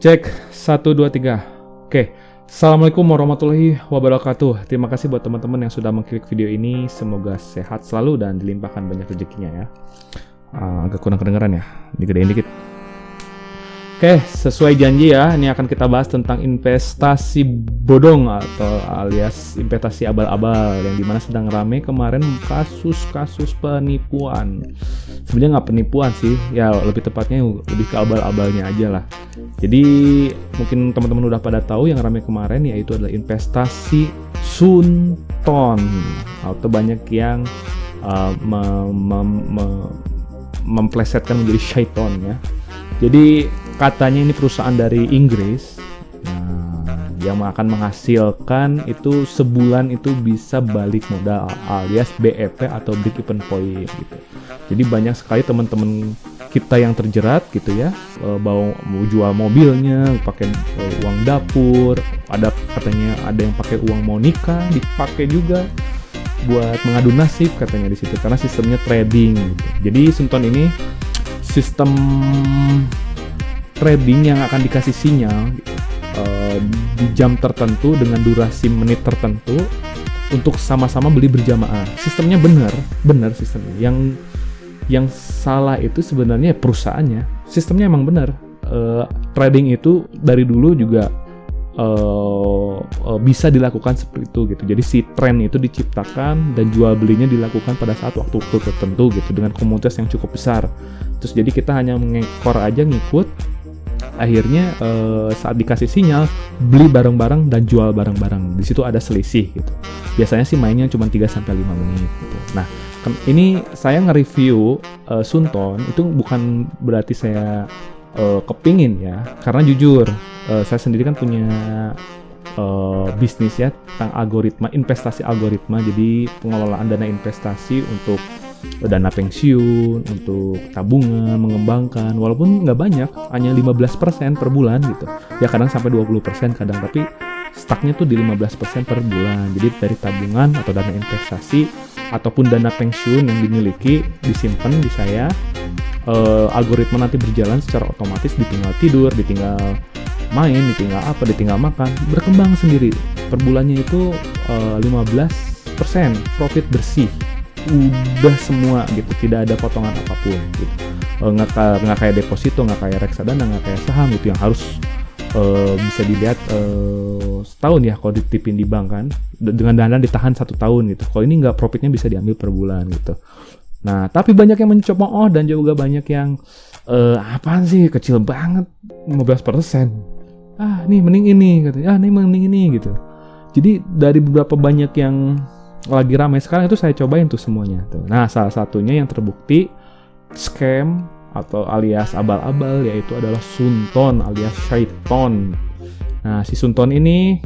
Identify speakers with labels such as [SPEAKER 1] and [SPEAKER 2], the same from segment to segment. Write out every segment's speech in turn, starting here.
[SPEAKER 1] Cek 1, 2, 3. Oke. Assalamualaikum warahmatullahi wabarakatuh. Terima kasih buat teman-teman yang sudah mengklik video ini. Semoga sehat selalu dan dilimpahkan banyak rezekinya ya. Agak kurang kedengeran ya. Digedein dikit. Oke, sesuai janji ya, ini akan kita bahas tentang investasi bodong atau alias investasi abal-abal yang dimana sedang rame kemarin kasus-kasus penipuan. Sebenarnya nggak penipuan sih, ya lebih tepatnya lebih ke abal-abalnya aja lah. Jadi mungkin teman-teman udah pada tahu yang rame kemarin yaitu adalah investasi Sunton atau banyak yang memplesetkan menjadi syaiton ya. Jadi katanya ini perusahaan dari Inggris yang akan menghasilkan itu sebulan itu bisa balik modal alias BEP atau break even point gitu. Jadi banyak sekali teman-teman kita yang terjerat gitu ya, mau jual mobilnya pakai uang dapur, ada katanya ada yang pakai uang mau nikah dipakai juga buat mengadu nasib katanya di situ karena sistemnya trading gitu. Jadi Sunton ini sistem trading yang akan dikasih sinyal di jam tertentu dengan durasi menit tertentu untuk sama-sama beli berjamaah. Sistemnya benar sistemnya. Yang salah itu sebenarnya perusahaannya. Sistemnya emang benar. Trading itu dari dulu juga bisa dilakukan seperti itu gitu. Jadi si tren itu diciptakan dan jual belinya dilakukan pada saat waktu tertentu gitu dengan komunitas yang cukup besar. Terus jadi kita hanya mengekor aja ngikut. Akhirnya saat dikasih sinyal beli bareng-bareng dan jual bareng-bareng. Di situ ada selisih gitu. Biasanya sih mainnya cuma 3-5 menit gitu. Nah, ini saya nge-review Sunton itu bukan berarti saya kepingin ya, karena jujur saya sendiri kan punya bisnis ya tentang algoritma, investasi algoritma. Jadi pengelolaan dana investasi untuk dana pensiun, untuk tabungan, mengembangkan, walaupun nggak banyak, hanya 15% per bulan gitu. Ya kadang sampai 20% kadang, tapi stucknya tuh di 15% per bulan. Jadi dari tabungan atau dana investasi ataupun dana pensiun yang dimiliki disimpan di saya, algoritma nanti berjalan secara otomatis, ditinggal tidur, ditinggal main, ditinggal apa, ditinggal makan, berkembang sendiri. Per bulannya itu 15% profit bersih. Udah semua gitu, tidak ada potongan apapun gitu. Nggak kayak deposito, nggak kayak reksadana, nggak kayak saham gitu yang harus bisa dilihat setahun ya kalau ditipin di bank kan, dengan dana ditahan 1 tahun gitu. Kalau ini nggak, profitnya bisa diambil per bulan gitu. Nah tapi banyak yang mencoba dan juga banyak yang apaan sih kecil banget 15%. Nih mending ini gitu. Nih mending ini gitu. Jadi dari beberapa banyak yang lagi ramai sekarang itu saya cobain tuh semuanya tuh. Nah, salah satunya yang terbukti scam atau alias abal-abal yaitu adalah Sunton alias syaiton. Nah, si Sunton ini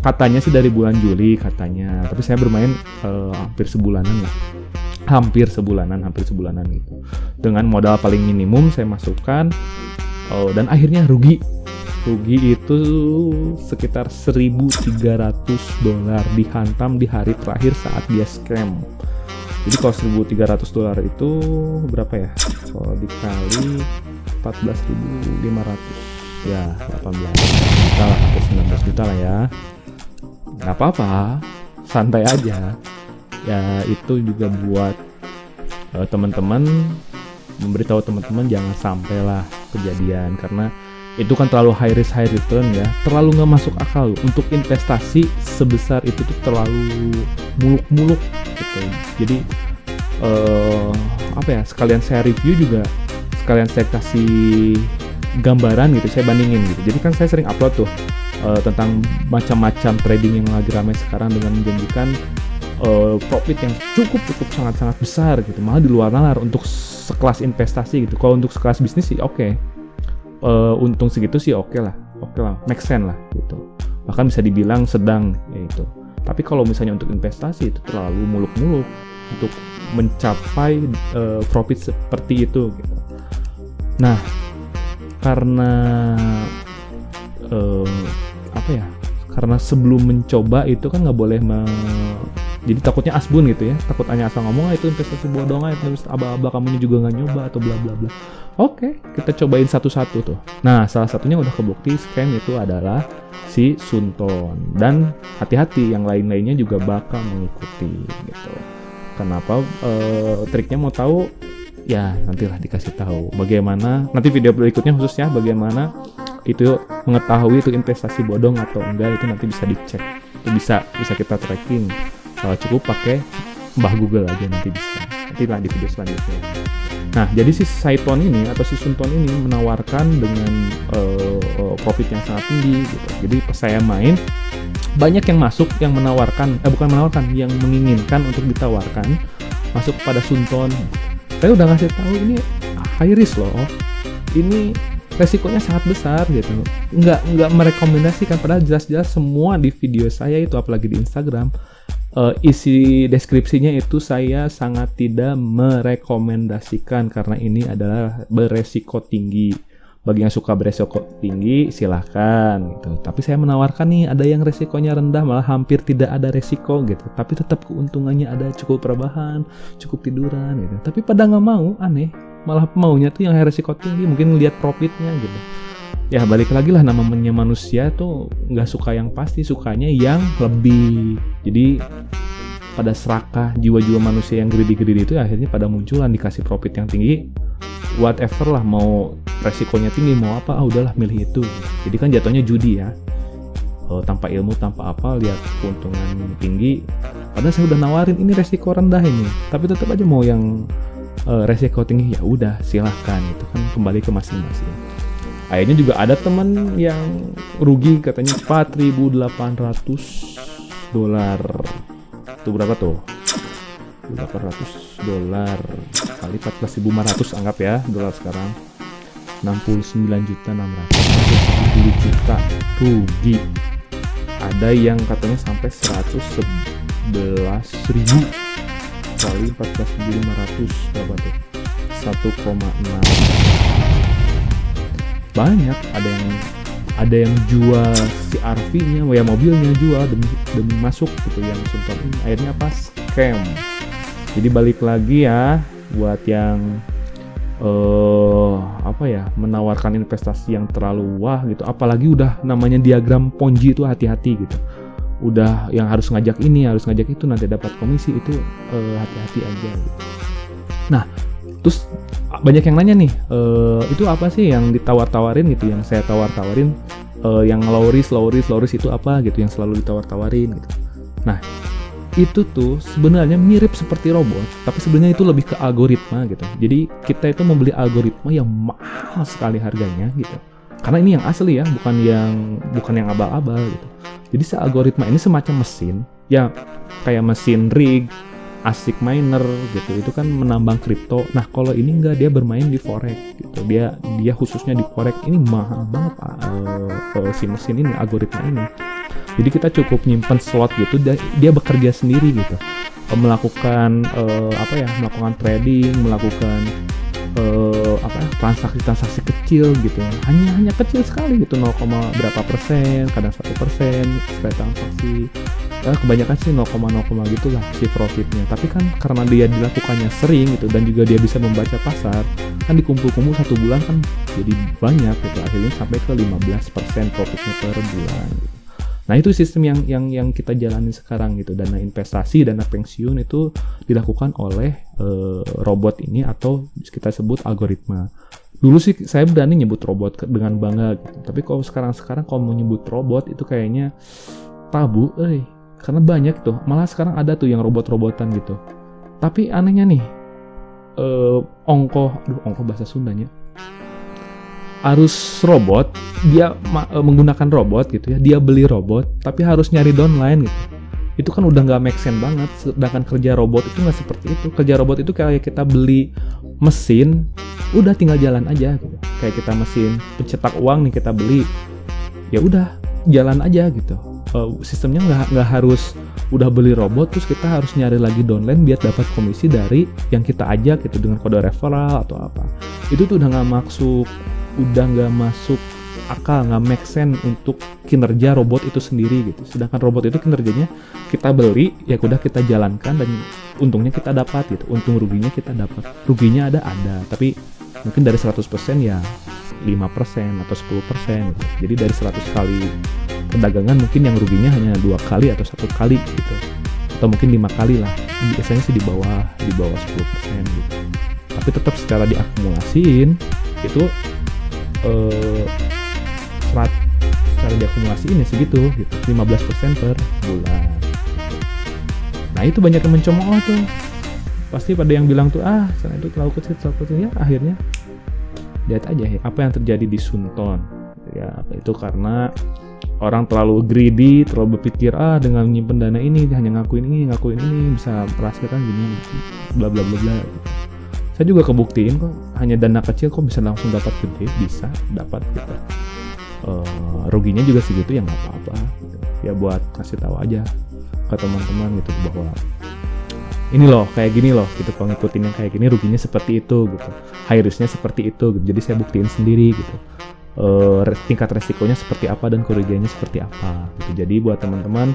[SPEAKER 1] katanya sih dari bulan Juli katanya, tapi saya bermain hampir sebulanan gitu. Dengan modal paling minimum saya masukkan dan akhirnya rugi itu sekitar $1.300 dihantam di hari terakhir saat dia scam. Jadi kalau $1.300 itu berapa ya? Kalau dikali 14.500 ya 18 juta lah atau 19 juta lah ya. Nggak apa-apa, santai aja. Ya itu juga buat teman-teman, memberitahu teman-teman jangan sampailah kejadian, karena itu kan terlalu high risk high return ya, terlalu nggak masuk akal. Untuk investasi sebesar itu tuh terlalu muluk-muluk gitu. Jadi sekalian saya review juga, sekalian saya kasih gambaran gitu, saya bandingin gitu. Jadi kan saya sering upload tuh tentang macam-macam trading yang lagi ramai sekarang dengan menjanjikan profit yang cukup sangat-sangat besar gitu, malah di luar nalar untuk sekelas investasi gitu. Kalau untuk sekelas bisnis sih oke. Untung segitu sih oke lah, make sense lah gitu. Bahkan bisa dibilang sedang ya itu. Tapi kalau misalnya untuk investasi itu terlalu muluk-muluk untuk mencapai profit seperti itu gitu. Nah, karena karena sebelum mencoba itu kan nggak boleh Jadi takutnya asbun gitu ya, takut hanya asal ngomong itu investasi bodong aja, terus aba-aba kamunya juga nggak nyoba atau bla bla bla. Oke, kita cobain satu-satu tuh. Nah, salah satunya udah kebukti scam itu adalah si Sunton, dan hati-hati yang lain-lainnya juga bakal mengikuti gitu. Kenapa? Triknya mau tahu? Ya nantilah dikasih tahu. Bagaimana? Nanti video berikutnya khususnya bagaimana itu mengetahui itu investasi bodong atau enggak, itu nanti bisa dicek. Itu bisa kita tracking. Cukup pakai Mbah Google aja nanti bisa. Nantilah di video selanjutnya. Nah, jadi si Saiton ini atau si Sunton ini menawarkan dengan profit yang sangat tinggi gitu. Jadi pas saya main, banyak yang masuk yang yang menginginkan untuk ditawarkan masuk kepada Sunton. Saya udah ngasih tahu ini high risk loh. Ini resikonya sangat besar gitu. Nggak merekomendasikan, padahal jelas-jelas semua di video saya itu, apalagi di Instagram, isi deskripsinya itu saya sangat tidak merekomendasikan karena ini adalah beresiko tinggi. Bagi yang suka beresiko tinggi silahkan gitu. Tapi saya menawarkan nih ada yang resikonya rendah, malah hampir tidak ada resiko gitu. Tapi tetap keuntungannya ada, cukup rebahan, cukup tiduran gitu. Tapi pada nggak mau, aneh. Malah maunya tuh yang resiko tinggi, mungkin lihat profitnya gitu. Ya balik lagi lah, namanya manusia tuh nggak suka yang pasti, sukanya yang lebih. Jadi pada serakah jiwa-jiwa manusia yang greedy itu akhirnya pada munculan, dikasih profit yang tinggi, whatever lah, mau resikonya tinggi mau apa, udahlah milih itu. Jadi kan jatuhnya judi ya, tanpa ilmu tanpa apa, lihat keuntungan tinggi, padahal saya udah nawarin ini resiko rendah ini, tapi tetap aja mau yang resiko tinggi. Ya udah silahkan, itu kan kembali ke masing-masing. Akhirnya juga ada teman yang rugi, katanya $4.800. Itu berapa tuh? $800 kali 14.500 anggap ya dolar sekarang, 69.670 juta rugi. Ada yang katanya sampai 111.000 kali 14.500 berapa tuh? 1,6. Banyak. Ada yang jual si RV-nya, ya mobilnya jual demi masuk gitu yang Sunton ini. Akhirnya apa? Scam. Jadi balik lagi ya buat yang menawarkan investasi yang terlalu wah gitu, apalagi udah namanya diagram Ponzi itu, hati-hati gitu. Udah yang harus ngajak ini, harus ngajak itu, nanti dapat komisi, itu hati-hati aja gitu. Nah, terus banyak yang nanya nih, itu apa sih yang ditawar-tawarin gitu, yang saya tawar-tawarin, yang low risk itu apa gitu, yang selalu ditawar-tawarin gitu. Nah, itu tuh sebenarnya mirip seperti robot, tapi sebenarnya itu lebih ke algoritma gitu. Jadi kita itu membeli algoritma yang mahal sekali harganya gitu. Karena ini yang asli ya, bukan yang abal-abal gitu. Jadi si algoritma ini semacam mesin, ya kayak mesin rig, ASIC miner gitu. Itu kan menambang kripto. Nah, kalau ini enggak, dia bermain di forex gitu. Dia khususnya di forex. Ini mahal banget si mesin ini, algoritma ini. Jadi kita cukup nyimpen slot gitu, dia bekerja sendiri gitu, melakukan melakukan trading, melakukan transaksi kecil gitu, hanya kecil sekali gitu, 0, berapa persen, kadang 1% sekali transaksi, kebanyakan sih 0, gitu lah si profitnya. Tapi kan karena dia dilakukannya sering gitu, dan juga dia bisa membaca pasar, kan dikumpul-kumpul 1 bulan kan jadi banyak gitu, akhirnya sampai ke 15% profitnya per bulan gitu. Nah, itu sistem yang kita jalani sekarang gitu. Dana investasi, dana pensiun itu dilakukan oleh robot ini, atau kita sebut algoritma. Dulu sih saya berani nyebut robot dengan bangga gitu. Tapi kalau sekarang kalau mau nyebut robot itu kayaknya tabu, karena banyak tuh. Malah sekarang ada tuh yang robot-robotan gitu. Tapi anehnya nih, ongkoh bahasa Sundanya, harus robot, dia menggunakan robot gitu ya, dia beli robot tapi harus nyari downline gitu. Itu kan udah nggak make sense banget. Sedangkan kerja robot itu nggak seperti itu. Kerja robot itu kayak kita beli mesin, udah tinggal jalan aja gitu. Kayak kita mesin pencetak uang nih, kita beli, ya udah jalan aja gitu. Sistemnya nggak harus udah beli robot terus kita harus nyari lagi downline biar dapat komisi dari yang kita ajak gitu dengan kode referral atau apa. Itu tuh udah nggak masuk akal, nggak make sense untuk kinerja robot itu sendiri gitu. Sedangkan robot itu kinerjanya kita beli, ya udah kita jalankan dan untungnya kita dapat gitu. Untung ruginya kita dapat. Ruginya ada, tapi mungkin dari 100% ya 5% atau 10% gitu. Jadi dari 100 kali perdagangan mungkin yang ruginya hanya 2 kali atau 1 kali gitu. Atau mungkin 5 kali lah. Biasanya sih di bawah 10% gitu. Tapi tetap secara diakumulasiin itu secara diakumulasiin ya segitu gitu, 15% per bulan. Nah itu banyak yang mencemooh tuh. Pasti pada yang bilang tuh sana itu terlalu kecil ya, akhirnya lihat aja ya, apa yang terjadi di Sunton ya. Itu karena orang terlalu greedy, terlalu berpikir dengan menyimpan dana ini hanya ngakuin ini bisa merasakan gini bla bla bla bla. Saya juga kebuktiin kok, hanya dana kecil kok bisa langsung dapat gede, bisa dapat gitu. Ruginya juga segitu ya nggak apa-apa gitu. Ya buat kasih tahu aja ke teman-teman gitu bahwa ini loh kayak gini loh gitu, kalau ngikutin yang kayak gini ruginya seperti itu gitu, high risknya seperti itu gitu. Jadi saya buktiin sendiri gitu, tingkat resikonya seperti apa dan kerugiannya seperti apa gitu. Jadi buat teman-teman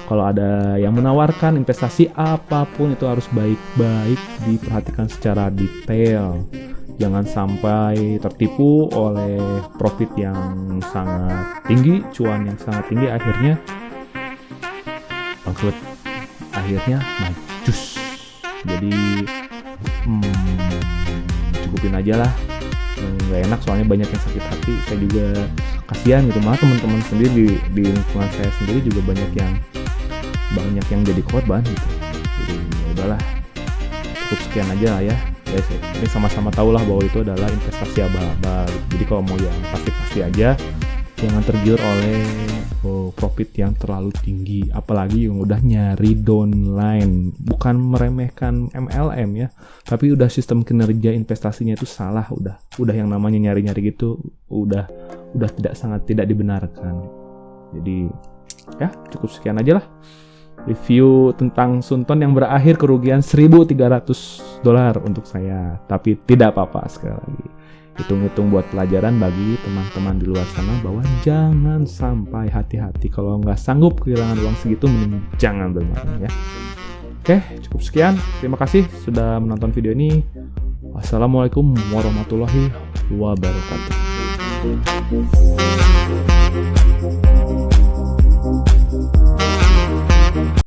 [SPEAKER 1] kalau ada yang menawarkan investasi apapun itu harus baik-baik diperhatikan secara detail. Jangan sampai tertipu oleh profit yang sangat tinggi, cuan yang sangat tinggi, akhirnya bangkrut, akhirnya majus. Jadi cukupin aja lah, nggak enak soalnya banyak yang sakit hati. Saya juga kasihan gitu, malah teman-teman sendiri di lingkungan saya sendiri juga banyak yang jadi korban gitu. Jadi ya udahlah, cukup sekian aja lah ya. Ini sama-sama tahu lah bahwa itu adalah investasi abal-abal gitu. Jadi kalau mau yang pasti-pasti aja, jangan tergiur oleh profit yang terlalu tinggi, apalagi yang udah nyari downline. Bukan meremehkan MLM ya, tapi udah sistem kinerja investasinya itu salah. Udah yang namanya nyari-nyari gitu udah sangat tidak dibenarkan. Jadi ya cukup sekian aja lah review tentang Sunton yang berakhir kerugian $1.300 untuk saya. Tapi tidak apa-apa, sekali lagi hitung-hitung buat pelajaran bagi teman-teman di luar sana bahwa jangan sampai, hati-hati kalau nggak sanggup kehilangan uang segitu, mending jangan bermain ya. Oke, cukup sekian. Terima kasih sudah menonton video ini. Wassalamualaikum warahmatullahi wabarakatuh.